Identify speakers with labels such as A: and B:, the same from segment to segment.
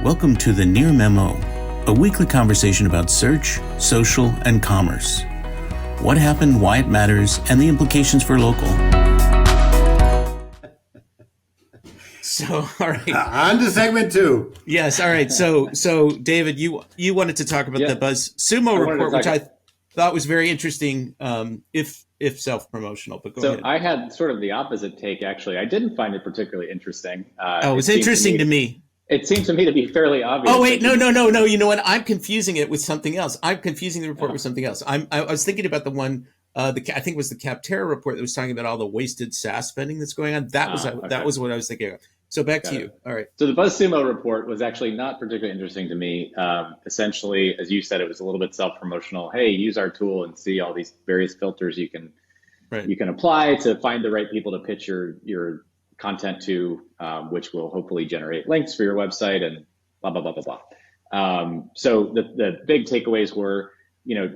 A: Welcome to the Near Memo, a weekly conversation about search, social, and commerce. What happened, why it matters, and the implications for local. So, all right.
B: On to segment 2.
A: Yes, all right. So David, you wanted to talk about the Buzzsumo report, which I thought was very interesting, if self-promotional, but go ahead.
C: So I had sort of the opposite take, actually. I didn't find it particularly interesting.
A: It was interesting to me.
C: It seemed to me to be fairly obvious.
A: Oh, wait, no. You know what? I'm confusing it with something else. I'm confusing the report with something else. I was thinking about the one, I think it was the Capterra report that was talking about all the wasted SaaS spending that's going on. That was what I was thinking of. So back to you. All right.
C: So the Buzzsumo report was actually not particularly interesting to me. Essentially, as you said, it was a little bit self-promotional. Hey, use our tool and see all these various filters you can apply to find the right people to pitch your content to, which will hopefully generate links for your website and blah, blah, blah, blah, blah. So the big takeaways were,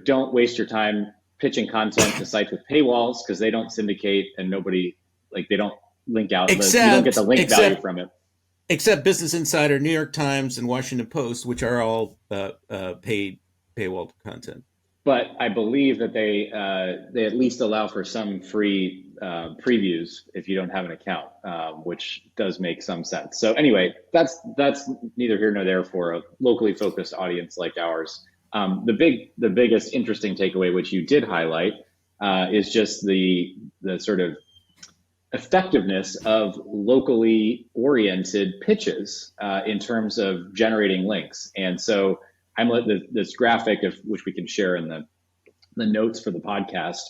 C: don't waste your time pitching content to sites with paywalls because they don't syndicate and they don't link out. You don't get the link value from it.
A: Except Business Insider, New York Times, and Washington Post, which are all paid paywall content.
C: But I believe that they at least allow for some free previews if you don't have an account, which does make some sense. So anyway, that's neither here nor there for a locally focused audience like ours. The biggest interesting takeaway, which you did highlight, is just the sort of effectiveness of locally oriented pitches in terms of generating links. And so I'm this graphic of which we can share in the notes for the podcast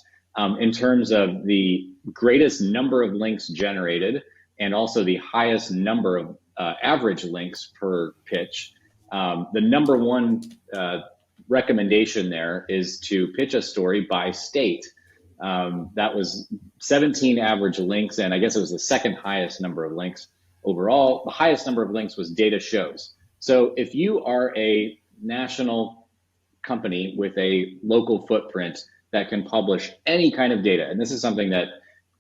C: in terms of the greatest number of links generated and also the highest number of average links per pitch. The number one recommendation there is to pitch a story by state. That was 17 average links, and I guess it was the second highest number of links overall. The highest number of links was data shows. So if you are a national company with a local footprint that can publish any kind of data, and this is something that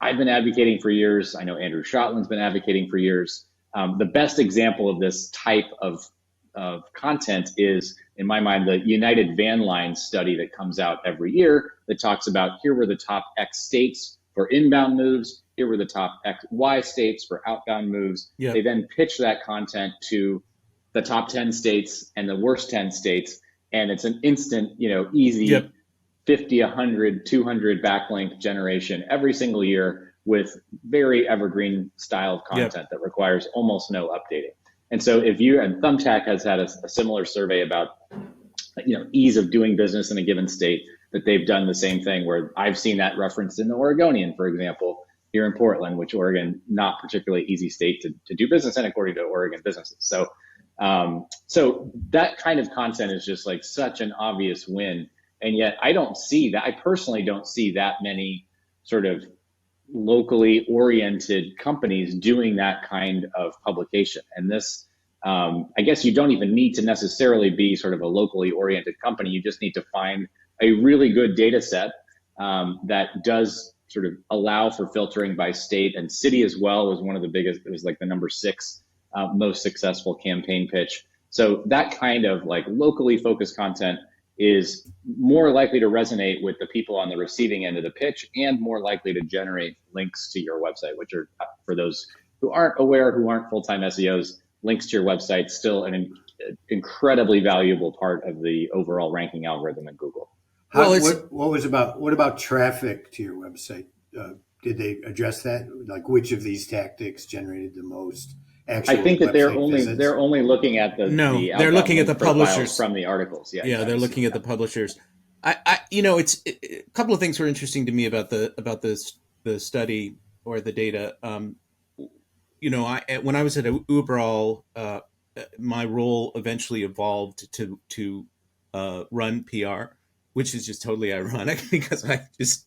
C: I've been advocating for years. I know Andrew Shotland's been advocating for years. The best example of this type of content is, in my mind, the United Van Lines study that comes out every year that talks about here were the top X states for inbound moves, here were the top X, Y states for outbound moves. Yep. They then pitch that content to the top 10 states and the worst 10 states. And it's an instant, easy 50, 100, 200 backlink generation every single year with very evergreen style of content that requires almost no updating. And so and Thumbtack has had a similar survey about, ease of doing business in a given state, that they've done the same thing where I've seen that referenced in the Oregonian, for example, here in Portland, which Oregon, not particularly easy state to do business in according to Oregon businesses. So that kind of content is just like such an obvious win. And yet I personally don't see that many sort of locally oriented companies doing that kind of publication. And this, I guess you don't even need to necessarily be sort of a locally oriented company. You just need to find a really good data set that does sort of allow for filtering by state and city as well. Was one of the biggest. It was like the number 6 most successful campaign pitch. So that kind of like locally focused content is more likely to resonate with the people on the receiving end of the pitch and more likely to generate links to your website, which are, for those who aren't aware, who aren't full-time SEOs, links to your website still an incredibly valuable part of the overall ranking algorithm in Google.
B: What about traffic to your website? Did they address that? Like which of these tactics generated the most?
C: I think that they're only looking at
A: they're looking at the publishers
C: from the articles.
A: Yeah, they're looking at the publishers. It's a couple of things were interesting to me about the study or the data. When I was at Uberall, my role eventually evolved to run PR, which is just totally ironic because I just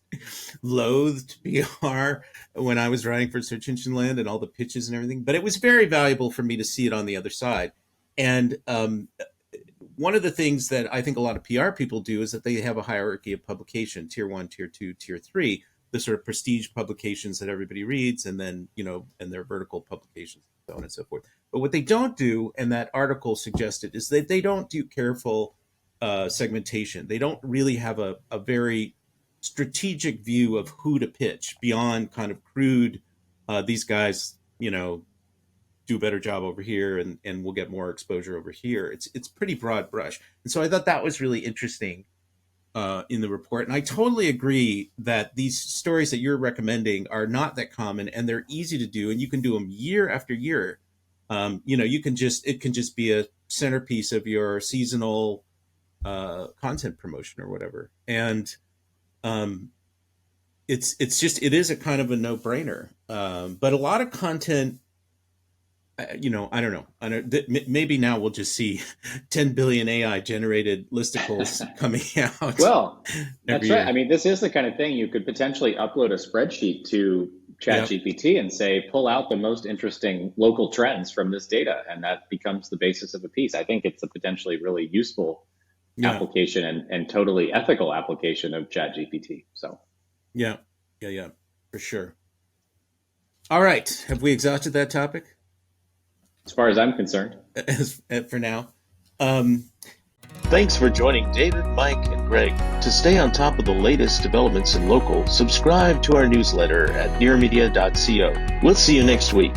A: loathed PR when I was writing for Search Engine Land and all the pitches and everything. But it was very valuable for me to see it on the other side. And one of the things that I think a lot of PR people do is that they have a hierarchy of publication, tier 1, tier 2, tier 3, the sort of prestige publications that everybody reads, and then, and their vertical publications, so on and so forth. But what they don't do, and that article suggested, is that they don't do careful segmentation. They don't really have a very strategic view of who to pitch beyond kind of crude, these guys, do a better job over here, and we'll get more exposure over here. It's pretty broad brush. And so I thought that was really interesting in the report. And I totally agree that these stories that you're recommending are not that common, and they're easy to do, and you can do them year after year. It can just be a centerpiece of your seasonal content promotion or whatever. And it is a kind of a no brainer. But a lot of content, I don't know. Maybe now we'll just see 10 billion AI generated listicles coming out.
C: Well, that's
A: year.
C: right. I mean, this is the kind of thing you could potentially upload a spreadsheet to ChatGPT and say, pull out the most interesting local trends from this data. And that becomes the basis of a piece. I think it's a potentially really useful application and totally ethical application of ChatGPT. So,
A: yeah, for sure. All right. Have we exhausted that topic?
C: As far as I'm concerned.
A: For now.
D: Thanks for joining David, Mike, and Greg. To stay on top of the latest developments in local, subscribe to our newsletter at nearmedia.co. We'll see you next week.